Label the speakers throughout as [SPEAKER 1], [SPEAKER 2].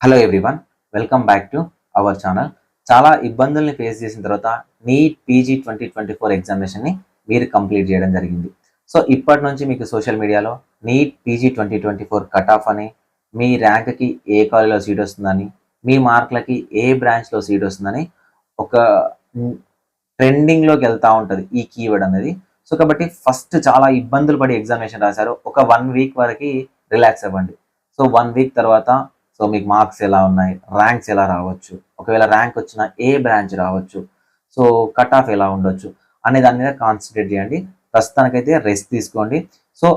[SPEAKER 1] Hello everyone, welcome back to our channel. చాలా ఇబ్బందుల్ని face చేసిన తర్వాత నీట్ పీజీ 2024 ఎగ్జామినేషన్ని మీరు కంప్లీట్ చేయడం జరిగింది. సో ఇప్పటి నుంచి మీకు సోషల్ మీడియాలో నీట్ పీజీ 2024 కట్ ఆఫ్ అని, మీ ర్యాంక్కి ఏ కాలేజ్లో సీట్ వస్తుందని, మీ మార్కులకి ఏ బ్రాంచ్లో సీట్ వస్తుందని ఒక ట్రెండింగ్లోకి వెళ్తూ ఉంటుంది ఈ కీవర్డ్ అనేది. సో కాబట్టి ఫస్ట్ చాలా ఇబ్బందులు పడి ఎగ్జామినేషన్ రాశారు. ఒక 1 వీక్ వరకు రిలాక్స్ అవ్వండి. సో 1 వీక్ తర్వాత మీకు మార్క్స్ ఎలా ఉన్నాయి, ర్యాంక్స్ ఎలా రావచ్చు, ఒకవేళ ర్యాంక్ వచ్చినా ఏ బ్రాంచ్ రావచ్చు, సో కట్ ఆఫ్ ఎలా ఉండొచ్చు అనే దాని మీద కాన్సన్ట్రేట్ చేయండి. ప్రస్తుతానికైతే రెస్ట్ తీసుకోండి. సో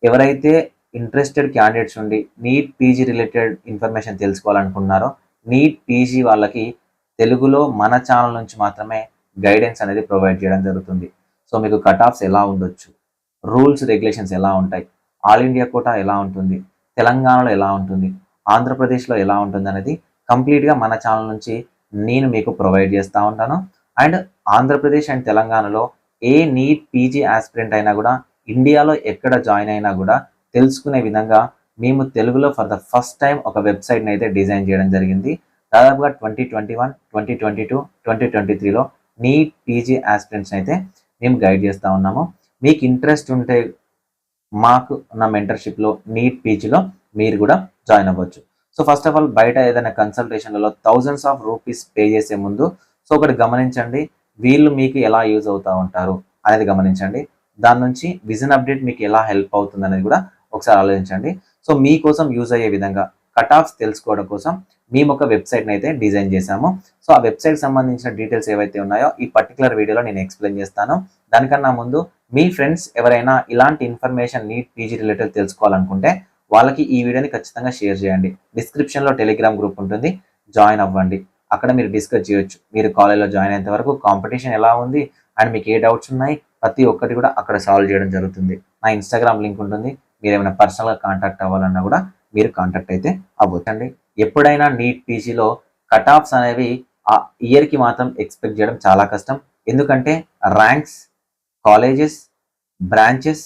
[SPEAKER 1] ఎవరైతే ఇంట్రెస్టెడ్ క్యాండిడేట్స్ ఉండి నీట్ పీజీ రిలేటెడ్ ఇన్ఫర్మేషన్ తెలుసుకోవాలనుకుంటున్నారో, నీట్ పీజీ వాళ్ళకి తెలుగులో మన ఛానల్ నుంచి మాత్రమే గైడెన్స్ అనేది ప్రొవైడ్ చేయడం జరుగుతుంది. సో మీకు కట్ ఆఫ్స్ ఎలా ఉండొచ్చు, రూల్స్ రెగ్యులేషన్స్ ఎలా ఉంటాయి, ఆల్ ఇండియా కోటా ఎలా ఉంటుంది, తెలంగాణలో ఎలా ఉంటుంది, ఆంధ్రప్రదేశ్లో ఎలా ఉంటుంది అనేది కంప్లీట్గా మన ఛానల్ నుంచి నేను మీకు ప్రొవైడ్ చేస్తూ ఉంటాను. అండ్ ఆంధ్రప్రదేశ్ అండ్ తెలంగాణలో ఏ నీట్ పీజీ ఆస్పిరెంట్ అయినా కూడా, ఇండియాలో ఎక్కడ జాయిన్ అయినా కూడా తెలుసుకునే విధంగా మేము తెలుగులో ఫర్ ద ఫస్ట్ టైం ఒక వెబ్సైట్ని అయితే డిజైన్ చేయడం జరిగింది. దాదాపుగా 2021, 2022, 2023లో నీట్ పీజీ ఆస్పిరెంట్స్ని అయితే మేము గైడ్ చేస్తూ ఉన్నాము. మీకు ఇంట్రెస్ట్ ఉంటే మాకు ఉన్న మెంటర్షిప్లో నీట్ పీజీలో మీరు కూడా జాయిన్ అవ్వచ్చు. సో ఫస్ట్ ఆఫ్ ఆల్ బయట ఏదైనా కన్సల్టేషన్లలో థౌజండ్స్ ఆఫ్ రూపీస్ పే చేసే ముందు సో ఒకటి గమనించండి, వీళ్ళు మీకు ఎలా యూజ్ అవుతూ ఉంటారు అనేది గమనించండి. దాని నుంచి విజన్ అప్డేట్ మీకు ఎలా హెల్ప్ అవుతుంది అనేది కూడా ఒకసారి ఆలోచించండి. సో మీకోసం యూజ్ అయ్యే విధంగా కట్ ఆఫ్స్ తెలుసుకోవడం కోసం మేము ఒక వెబ్సైట్ని అయితే డిజైన్ చేశాము. సో ఆ వెబ్సైట్ సంబంధించిన డీటెయిల్స్ ఏవైతే ఉన్నాయో ఈ పర్టికులర్ వీడియోలో నేను ఎక్స్ప్లెయిన్ చేస్తాను. దానికన్నా ముందు మీ ఫ్రెండ్స్ ఎవరైనా ఇలాంటి ఇన్ఫర్మేషన్ నీట్ పీజీ రిలేటెడ్ తెలుసుకోవాలనుకుంటే వాళ్ళకి ఈ వీడియోని ఖచ్చితంగా షేర్ చేయండి. డిస్క్రిప్షన్లో టెలిగ్రామ్ గ్రూప్ ఉంటుంది, జాయిన్ అవ్వండి. అక్కడ మీరు డిస్కస్ చేయొచ్చు. మీరు కాలేజ్లో జాయిన్ అయ్యేంత వరకు కాంపిటీషన్ ఎలా ఉంది అండ్ మీకు ఏ డౌట్స్ ఉన్నాయి ప్రతి ఒక్కటి కూడా అక్కడ సాల్వ్ చేయడం జరుగుతుంది. నా ఇన్స్టాగ్రామ్ లింక్ ఉంటుంది, మీరు ఏమైనా పర్సనల్గా కాంటాక్ట్ అవ్వాలన్నా కూడా మీరు కాంటాక్ట్ అయితే అవ్వచ్చండి. ఎప్పుడైనా నీట్ పీజీలో కట్ ఆఫ్స్ అనేవి ఆ ఇయర్కి మాత్రం ఎక్స్పెక్ట్ చేయడం చాలా కష్టం. ఎందుకంటే ర్యాంక్స్, కాలేజెస్, బ్రాంచెస్,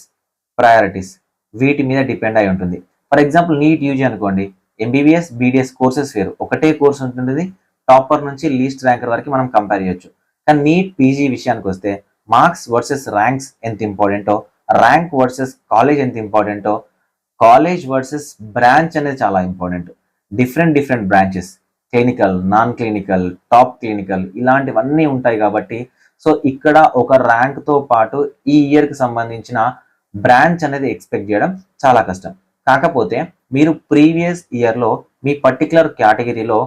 [SPEAKER 1] ప్రయారిటీస్ వీటి మీద డిపెండ్ అయి ఉంటుంది. ఫర్ ఎగ్జాంపుల్ నీట్ యూజీ అనుకోండి, ఎంబీబీఎస్, బీడీఎస్ కోర్సెస్ వేరు, ఒకటే కోర్స్ ఉంటుంది. టాపర్ నుంచి లీస్ట్ ర్యాంకర్ వరకు మనం కంపేర్ చేయొచ్చు. కానీ నీట్ పీజీ విషయానికి వస్తే మార్క్స్ వర్సెస్ ర్యాంక్స్ ఎంత ఇంపార్టెంటో, ర్యాంక్ వర్సెస్ కాలేజ్ ఎంత ఇంపార్టెంటో, కాలేజ్ వర్సెస్ బ్రాంచ్ అనేది చాలా important. Different branches, clinical, non clinical, top clinical ఇలాంటివన్నీ ఉంటాయి. కాబట్టి సో ఇక్కడ ఒక ర్యాంక్తో పాటు ఈ ఇయర్కి సంబంధించిన బ్రాంచ్ అనేది ఎక్స్పెక్ట్ చేయడం చాలా కష్టం. కాకపోతే మీరు ప్రీవియస్ ఇయర్లో మీ పర్టికులర్ కేటగిరీలో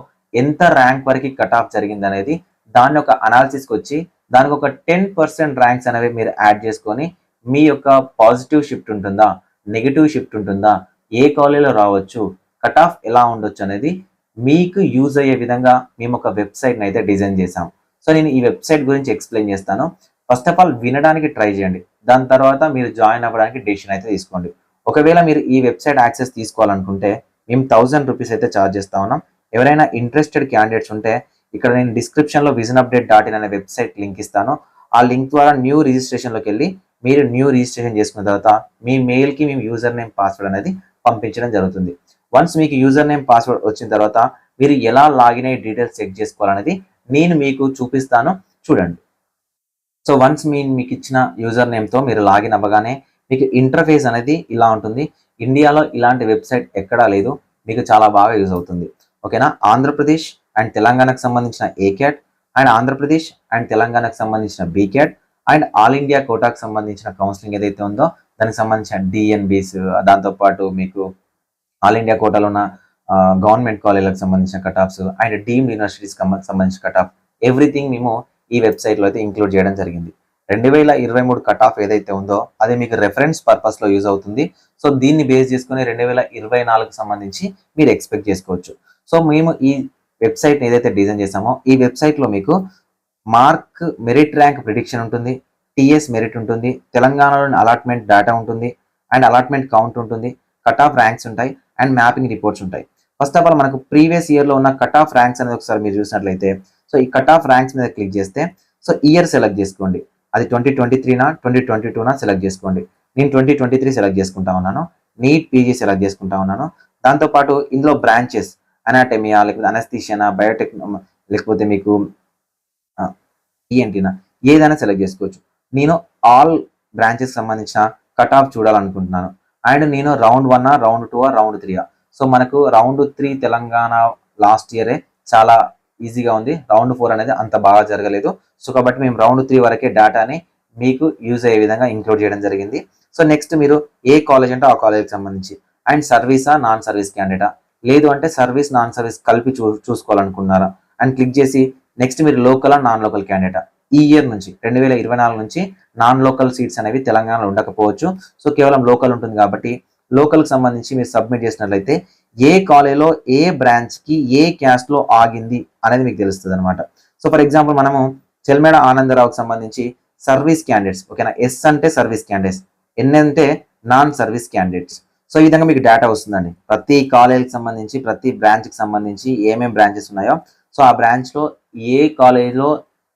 [SPEAKER 1] ఎంత ర్యాంక్ వరకు కట్ ఆఫ్ జరిగింది అనేది దాన్ని ఒక అనాలిసిస్కి వచ్చి దానికి ఒక 10% ర్యాంక్స్ అనేవి మీరు యాడ్ చేసుకొని మీ యొక్క పాజిటివ్ షిఫ్ట్ ఉంటుందా, నెగిటివ్ షిఫ్ట్ ఉంటుందా, ఏ కాలేజీలో రావచ్చు, కట్ ఆఫ్ ఎలా ఉండొచ్చు అనేది మీకు యూజ్ అయ్యే విధంగా మేము ఒక వెబ్సైట్ని అయితే డిజైన్ చేసాం. సో నేను ఈ వెబ్సైట్ గురించి ఎక్స్ప్లెయిన్ చేస్తాను. ఫస్ట్ ఆఫ్ ఆల్ వినడానికి ట్రై చేయండి, దాని తర్వాత మీరు జాయిన్ అవ్వడానికి డెసిషన్ అయితే తీసుకోండి. ఒకవేళ మీరు ఈ వెబ్సైట్ యాక్సెస్ తీసుకోవాలనుకుంటే మేము 1000 రూపీస్ అయితే ఛార్జ్ చేస్తా ఉన్నాం. ఎవరైనా ఇంట్రెస్టెడ్ క్యాండిడేట్స్ ఉంటే ఇక్కడ నేను డిస్క్రిప్షన్లో visionupdate.in అనే వెబ్సైట్ లింక్ ఇస్తాను. ఆ లింక్ ద్వారా న్యూ రిజిస్ట్రేషన్లోకి వెళ్ళి మీరు న్యూ రిజిస్ట్రేషన్ చేసుకున్న తర్వాత మీ మెయిల్కి మేము యూజర్ నేమ్ పాస్వర్డ్ అనేది పంపించడం జరుగుతుంది. వన్స్ మీకు యూజర్ నేమ్ పాస్వర్డ్ వచ్చిన తర్వాత మీరు ఎలా లాగిన్ అయ్యి డీటెయిల్స్ చెక్ చేసుకోవాలనేది నేను మీకు చూపిస్తాను, చూడండి. సో వన్స్ మీకు ఇచ్చిన యూజర్ నేమ్తో మీరు లాగిన్ అవ్వగానే మీకు ఇంటర్ఫేస్ అనేది ఇలా ఉంటుంది. ఇండియాలో ఇలాంటి వెబ్సైట్ ఎక్కడా లేదు, మీకు చాలా బాగా యూజ్ అవుతుంది. ఓకేనా. ఆంధ్రప్రదేశ్ అండ్ తెలంగాణకు సంబంధించిన ఏక్యాట్ అండ్ ఆంధ్రప్రదేశ్ అండ్ తెలంగాణకు సంబంధించిన బీక్యాట్ అండ్ ఆల్ ఇండియా కోటాకు సంబంధించిన కౌన్సిలింగ్ ఏదైతే ఉందో దానికి సంబంధించిన డిఎన్బీస్, దాంతోపాటు మీకు ఆల్ ఇండియా కోటాలో ఉన్న గవర్నమెంట్ కాలేజీలకు సంబంధించిన కట్ ఆఫ్స్ అండ్ డీమ్డ్ యూనివర్సిటీస్కి సంబంధించిన కట్ ఆఫ్ ఎవ్రీథింగ్ మేము ఈ వెబ్సైట్లో అయితే ఇంక్లూడ్ చేయడం జరిగింది. 2023 కట్ ఆఫ్ ఏదైతే ఉందో అది మీకు రెఫరెన్స్ పర్పస్లో యూజ్ అవుతుంది. సో దీన్ని బేస్ చేసుకుని 2024కి సంబంధించి మీరు ఎక్స్పెక్ట్ చేసుకోవచ్చు. సో మేము ఈ వెబ్సైట్ని ఏదైతే డిజైన్ చేసామో ఈ వెబ్సైట్లో మీకు మార్క్ మెరిట్ ర్యాంక్ ప్రిడిక్షన్ ఉంటుంది, టీఎస్ మెరిట్ ఉంటుంది, తెలంగాణలోని అలాట్మెంట్ డేటా ఉంటుంది అండ్ అలాట్మెంట్ కౌంట్ ఉంటుంది, కట్ ఆఫ్ ర్యాంక్స్ ఉంటాయి అండ్ మ్యాపింగ్ రిపోర్ట్స్ ఉంటాయి. ఫస్ట్ ఆఫ్ ఆల్ మనకు ప్రీవియస్ ఇయర్లో ఉన్న కట్ ఆఫ్ ర్యాంక్స్ అనేది ఒకసారి మీరు చూసినట్లయితే సో ఈ కట్ ఆఫ్ ర్యాంక్స్ మీద క్లిక్ చేస్తే సో ఇయర్ సెలెక్ట్ చేసుకోండి. అది 2023నా 2022నా సెలెక్ట్ చేసుకోండి. నేను 2023 సెలెక్ట్ చేసుకుంటా ఉన్నాను. నీట్ పీజీ సెలెక్ట్ చేసుకుంటా ఉన్నాను. దాంతోపాటు ఇందులో బ్రాంచెస్ అనాటమియా, లేకపోతే అనస్థీషియానా, బయోటెక్, లేకపోతే మీకు ఈఎన్టీనా, ఏదైనా సెలెక్ట్ చేసుకోవచ్చు. నేను ఆల్ బ్రాంచెస్ సంబంధించిన కట్ ఆఫ్ చూడాలనుకుంటున్నాను. అండ్ నేను రౌండ్ 1, రౌండ్ 2, రౌండ్ 3. సో మనకు రౌండ్ 3 తెలంగాణ లాస్ట్ ఇయరే చాలా ఈజీగా ఉంది. రౌండ్ 4 అనేది అంత బాగా జరగలేదు. సో కాబట్టి మేము రౌండ్ 3 వరకే డేటాని మీకు యూజ్ అయ్యే విధంగా ఇంక్లూడ్ చేయడం జరిగింది. సో నెక్స్ట్ మీరు ఏ కాలేజ్ అంటే ఆ కాలేజ్కి సంబంధించి, అండ్ సర్వీసా నాన్ సర్వీస్ క్యాండిడేటా, లేదు అంటే సర్వీస్ నాన్ సర్వీస్ కలిపి చూసుకోవాలనుకున్నారా అండ్ క్లిక్ చేసి నెక్స్ట్ మీరు లోకల్ నాన్ లోకల్ క్యాండిడేటా. ఈ ఇయర్ నుంచి 2024 నుంచి నాన్ లోకల్ సీట్స్ అనేవి తెలంగాణలో ఉండకపోవచ్చు. సో కేవలం లోకల్ ఉంటుంది కాబట్టి లోకల్కి సంబంధించి మీరు సబ్మిట్ చేసినట్లయితే ఏ కాలేజ్లో ఏ బ్రాంచ్కి ఏ క్యాస్ట్లో ఆగింది అనేది మీకు తెలుస్తుంది అనమాట. సో ఫర్ ఎగ్జాంపుల్ మనము చెల్మేడ ఆనందరావుకి సంబంధించి సర్వీస్ క్యాండిడేట్స్, ఓకేనా, ఎస్ అంటే సర్వీస్ క్యాండిడేట్స్, ఎన్ అంటే నాన్ సర్వీస్ క్యాండిడేట్స్. సో ఈ విధంగా మీకు డేటా వస్తుందండి. ప్రతి కాలేజ్కి సంబంధించి ప్రతి బ్రాంచ్కి సంబంధించి ఏమేమి బ్రాంచెస్ ఉన్నాయో, సో ఆ బ్రాంచ్లో ఏ కాలేజ్లో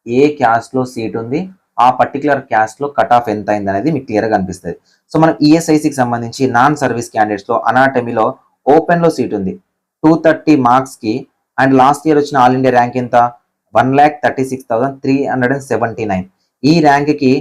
[SPEAKER 1] ఏ క్యాస్ట్లో సీట్ ఉంది, ఆ పర్టికులర్ క్యాస్ట్లో కట్ ఆఫ్ ఎంత అయింది అనేది మీకు క్లియర్గా కనిపిస్తుంది. సో మనం ఈఎస్ఐసికి సంబంధించి నాన్ సర్వీస్ క్యాండిడేట్స్లో అనాటమీలో ఓపెన్లో సీట్ ఉంది 230 మార్క్స్కి. అండ్ లాస్ట్ ఇయర్ వచ్చిన ఆల్ ఇండియా ర్యాంక్ ఎంత, 1,36,379. ఈ ర్యాంక్కి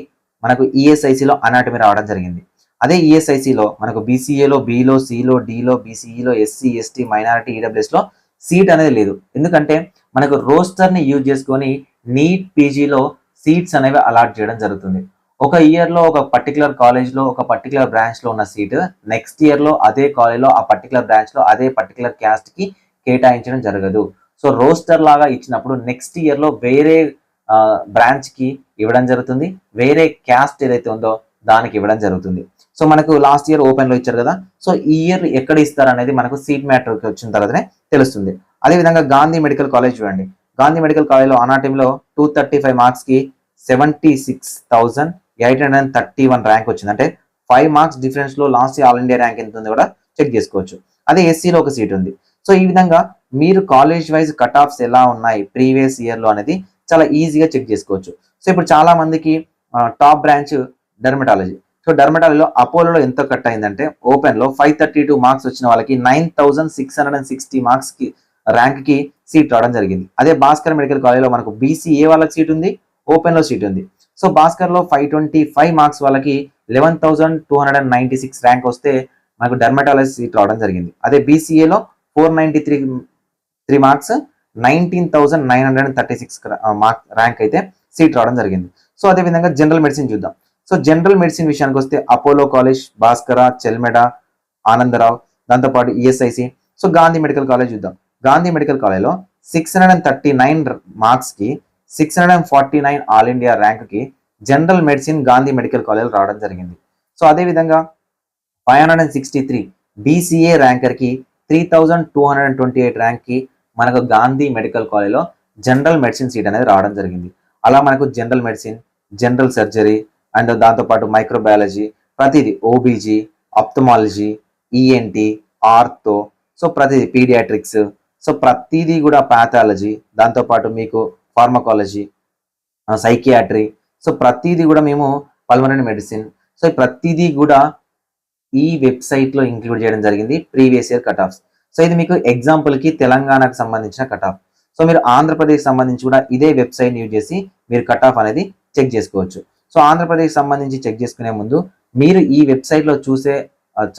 [SPEAKER 1] మనకు ఈఎస్ఐసిలో అనాటమీ రావడం జరిగింది. అదే ఈఎస్ఐసిలో మనకు బీసీఏలో బిలో, సిలో, డిలో, బీసీఈలో, ఎస్సీ, ఎస్టీ, మైనారిటీ, ఈడబ్ల్యూఎస్లో సీట్ అనేది లేదు. ఎందుకంటే మనకు రోస్టర్ని యూజ్ చేసుకొని నీట్ పీజీలో సీట్స్ అనేవి అలాట్ చేయడం జరుగుతుంది. ఒక ఇయర్లో ఒక పర్టికులర్ కాలేజ్లో ఒక పర్టికులర్ బ్రాంచ్లో ఉన్న సీటు నెక్స్ట్ ఇయర్లో అదే కాలేజ్లో ఆ పర్టికులర్ బ్రాంచ్లో అదే పర్టికులర్ క్యాస్ట్కి కేటాయించడం జరగదు. సో రోస్టర్ లాగా ఇచ్చినప్పుడు నెక్స్ట్ ఇయర్లో వేరే బ్రాంచ్కి ఇవ్వడం జరుగుతుంది, వేరే క్యాస్ట్ ఏదైతే ఉందో దానికి ఇవ్వడం జరుగుతుంది. సో మనకు లాస్ట్ ఇయర్ ఓపెన్లో ఇచ్చారు కదా, సో ఈ ఇయర్ ఎక్కడ ఇస్తారు అనేది మనకు సీట్ మ్యాటర్కి వచ్చిన తర్వాతనే తెలుస్తుంది. అదేవిధంగా గాంధీ మెడికల్ కాలేజ్ చూడండి. గాంధీ మెడికల్ కాలేజ్లో అనాటమీలో 235 మార్క్స్కి 76,831 ర్యాంక్ వచ్చింది. అంటే 5 మార్క్స్ డిఫరెన్స్లో లాస్ట్ ఆల్ ఇండియా ర్యాంక్ ఎంత ఉందో కూడా చెక్ చేసుకోవచ్చు. అదే ఎస్సీలో ఒక సీట్ ఉంది. సో ఈ విధంగా మీరు కాలేజ్ వైజ్ కట్ ఆఫ్స్ ఎలా ఉన్నాయి ప్రీవియస్ ఇయర్లో అనేది చాలా ఈజీగా చెక్ చేసుకోవచ్చు. సో ఇప్పుడు చాలా మందికి టాప్ బ్రాంచ్ డెర్మటాలజీ. సో డెర్మటాలజీలో అపోలోలో ఎంత కట్ అయిందంటే ఓపెన్లో 532 మార్క్స్ వచ్చిన వాళ్ళకి 9,660 మార్క్స్కి ర్యాంక్కి సీట్ రావడం జరిగింది. అదే భాస్కర్ మెడికల్ కాలేజ్లో మనకు బీసీఏ వాళ్ళకి సీట్ ఉంది, ఓపెన్లో సీట్ ఉంది. సో భాస్కర్లో 525 మార్క్స్ వాళ్ళకి 11,296 ర్యాంక్ వస్తే మనకు డెర్మటాలజీ సీట్ రావడం జరిగింది. అదే బీసీఏలో 493 మార్క్స్ 19,936 మార్క్ ర్యాంక్ అయితే సీట్ రావడం జరిగింది. సో అదేవిధంగా జనరల్ మెడిసిన్ చూద్దాం. సో జనరల్ మెడిసిన్ విషయానికి వస్తే అపోలో కాలేజ్, భాస్కర, చెల్మెడ, ఆనందరావు, దాంతోపాటు ESIC. So Gandhi medical college చూద్దాం. గాంధీ మెడికల్ కాలేజ్లో 639 మార్క్స్కి 649 ఆల్ ఇండియా ర్యాంక్కి general medicine Gandhi medical college రావడం జరిగింది. సో అదేవిధంగా 563 బీసీఏ ర్యాంకర్కి 3,228 ర్యాంక్కి మనకు గాంధీ మెడికల్ కాలేజ్లో జనరల్ మెడిసిన్ సీట్ అనేది రావడం జరిగింది. అలా మనకు general medicine, general surgery and దాంతోపాటు మైక్రోబయాలజీ, ప్రతిదీ OBG, ophthalmology, ENT, ortho, so ప్రతిదీ పీడియాట్రిక్స్, సో ప్రతిదీ కూడా ప్యాథాలజీ, దాంతోపాటు మీకు ఫార్మకాలజీ, సైకియాట్రీ, సో ప్రతిదీ కూడా మేము పల్మనరీ మెడిసిన్, సో ప్రతిదీ కూడా ఈ వెబ్సైట్లో ఇంక్లూడ్ చేయడం జరిగింది previous year cut offs. So ఇది మీకు ఎగ్జాంపుల్కి తెలంగాణకు సంబంధించిన కట్ ఆఫ్. సో మీరు ఆంధ్రప్రదేశ్ సంబంధించి కూడా ఇదే వెబ్సైట్ యూజ్ చేసి మీరు కట్ ఆఫ్ అనేది చెక్ చేసుకోవచ్చు. సో ఆంధ్రప్రదేశ్ సంబంధించి చెక్ చేసుకునే ముందు మీరు ఈ వెబ్సైట్లో చూసే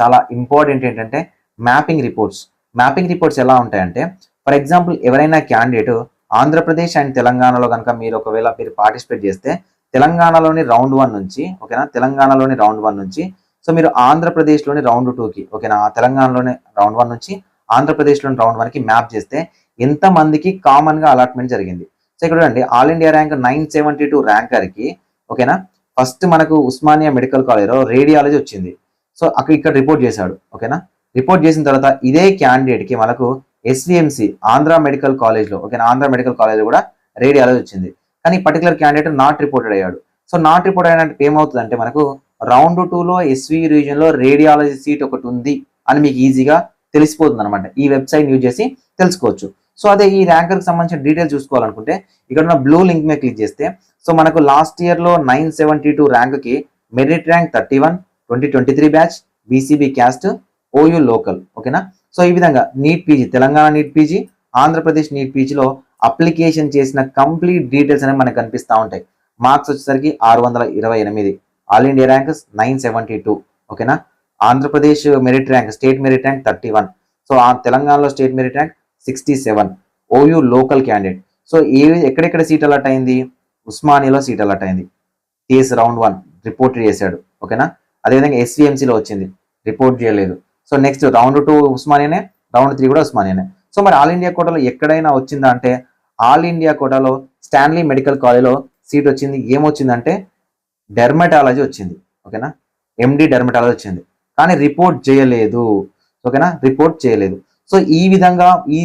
[SPEAKER 1] చాలా ఇంపార్టెంట్ ఏంటంటే మ్యాపింగ్ రిపోర్ట్స్. మ్యాపింగ్ రిపోర్ట్స్ ఎలా ఉంటాయంటే ఫర్ ఎగ్జాంపుల్ ఎవరైనా క్యాండిడేట్ ఆంధ్రప్రదేశ్ అండ్ తెలంగాణలో కనుక మీరు ఒకవేళ మీరు పార్టిసిపేట్ చేస్తే తెలంగాణలోని రౌండ్ 1 నుంచి, ఓకేనా, తెలంగాణలోని రౌండ్ 1 నుంచి, సో మీరు ఆంధ్రప్రదేశ్లోని రౌండ్ 2కి, ఓకేనా, తెలంగాణలోని రౌండ్ 1 నుంచి ఆంధ్రప్రదేశ్లోని రౌండ్ 1కి మ్యాప్ చేస్తే ఎంతమందికి కామన్గా అలాట్మెంట్ జరిగింది. సో ఇక్కడ చూడండి, ఆల్ ఇండియా ర్యాంక్ 972 ర్యాంకర్కి, ఓకేనా, ఫస్ట్ మనకు ఉస్మానియా మెడికల్ కాలేజ్లో రేడియాలజీ వచ్చింది. సో ఇక్కడ రిపోర్ట్ చేశాడు, ఓకేనా. రిపోర్ట్ చేసిన తర్వాత ఇదే క్యాండిడేట్కి మనకు ఎస్విఎంసి ఆంధ్ర మెడికల్ కాలేజ్లో, ఓకేనా, ఆంధ్ర మెడికల్ కాలేజ్లో కూడా రేడియాలజీ వచ్చింది. కానీ పర్టికులర్ క్యాండిడేట్ నాట్ రిపోర్టెడ్ అయ్యాడు. సో నాట్ రిపోర్ట్ అయినట్టు ఏమవుతుందంటే మనకు రౌండ్ 2లో ఎస్వి రీజియన్లో రేడియాలజీ సీట్ ఒకటి ఉంది అని మీకు ఈజీగా తెలిసిపోతుంది అనమాట. ఈ వెబ్సైట్ యూజ్ చేసి తెలుసుకోవచ్చు. సో అదే ఈ ర్యాంకర్కి సంబంధించిన డీటెయిల్స్ చూసుకోవాలనుకుంటే ఇక్కడ ఉన్న బ్లూ లింక్ మీద క్లిక్ చేస్తే సో మనకు లాస్ట్ ఇయర్లో 972 ర్యాంక్కి merit rank 31, 2023 batch, BCB caste, OU local, ఓకేనా. సో ఈ విధంగా NEET PG, Telangana NEET PG, Andhra Pradesh NEET పీజీలో అప్లికేషన్ చేసిన కంప్లీట్ డీటెయిల్స్ అనేవి మనకు కనిపిస్తూ ఉంటాయి. మార్క్స్ వచ్చేసరికి 628, ఆల్ ఇండియా ర్యాంక్ 972, ఓకేనా. Andhra Pradesh merit rank, state merit rank 31, so ఆ తెలంగాణలో state merit rank 67, OU local candidate. So ఎక్కడెక్కడ సీట్ అలాట్ అయింది, ఉస్మానియాలో సీట్ అలాట్ అయింది, టీఎస్ రౌండ్ 1 రిపోర్ట్ చేశాడు, ఓకేనా. అదేవిధంగా ఎస్విఎంసీలో వచ్చింది, రిపోర్ట్ చేయలేదు. సో నెక్స్ట్ రౌండ్ 2 ఉస్మానియానే, రౌండ్ 3 కూడా ఉస్మానియానే. సో మరి ఆల్ ఇండియా కోటాలో ఎక్కడైనా వచ్చిందా అంటే ఆల్ ఇండియా కోటాలో స్టాన్లీ మెడికల్ కాలేజ్లో సీట్ వచ్చింది. ఏమొచ్చిందంటే డెర్మటాలజీ వచ్చింది, ఓకేనా, ఎండి డెర్మటాలజీ వచ్చింది, కానీ రిపోర్ట్ చేయలేదు, ఓకేనా, రిపోర్ట్ చేయలేదు. సో ఈ విధంగా ఈ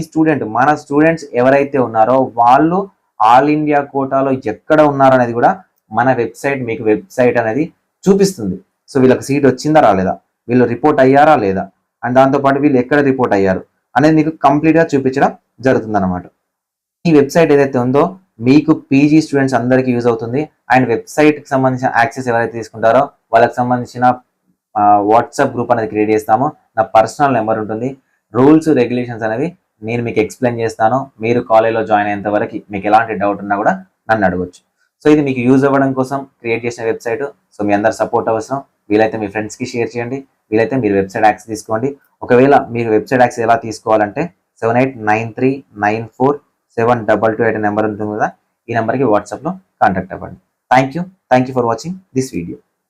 [SPEAKER 1] మన స్టూడెంట్స్ ఎవరైతే ఉన్నారో వాళ్ళు ఆల్ ఇండియా కోటాలో ఎక్కడ ఉన్నారనేది కూడా మన వెబ్సైట్, మీకు వెబ్సైట్ అనేది చూపిస్తుంది. సో వీళ్ళకి సీట్ వచ్చిందా రాలేదా, వీళ్ళు రిపోర్ట్ అయ్యారా లేదా, అండ్ దాంతోపాటు వీళ్ళు ఎక్కడ రిపోర్ట్ అయ్యారు అనేది మీకు కంప్లీట్గా చూపించడం జరుగుతుంది అనమాట. ఈ వెబ్సైట్ ఏదైతే ఉందో మీకు పీజీ స్టూడెంట్స్ అందరికీ యూజ్ అవుతుంది. అండ్ వెబ్సైట్కి సంబంధించిన యాక్సెస్ ఎవరైతే తీసుకుంటారో వాళ్ళకి సంబంధించిన వాట్సాప్ గ్రూప్ అనేది క్రియేట్ చేస్తాము. నా పర్సనల్ నెంబర్ ఉంటుంది. రూల్స్ రెగ్యులేషన్స్ అనేవి నేను మీకు ఎక్స్ప్లెయిన్ చేస్తాను. మీరు కాలేజ్లో జాయిన్ అయ్యేంత వరకు మీకు ఎలాంటి డౌట్ ఉన్నా కూడా నన్ను అడగొచ్చు. సో ఇది మీకు యూజ్ అవ్వడం కోసం క్రియేట్ చేసిన వెబ్సైట్. సో మీ అందరు సపోర్ట్ అవసరం. వీలైతే మీ ఫ్రెండ్స్కి షేర్ చేయండి, వీలైతే మీరు వెబ్సైట్ యాక్సెస్ తీసుకోండి. ఒకవేళ మీరు వెబ్సైట్ యాక్సెస్ ఎలా తీసుకోవాలంటే 7893947228 నెంబర్ ఉంటుంది కదా, ఈ నెంబర్కి వాట్సాప్లో కాంటాక్ట్ అవ్వండి. Thank you for watching this video.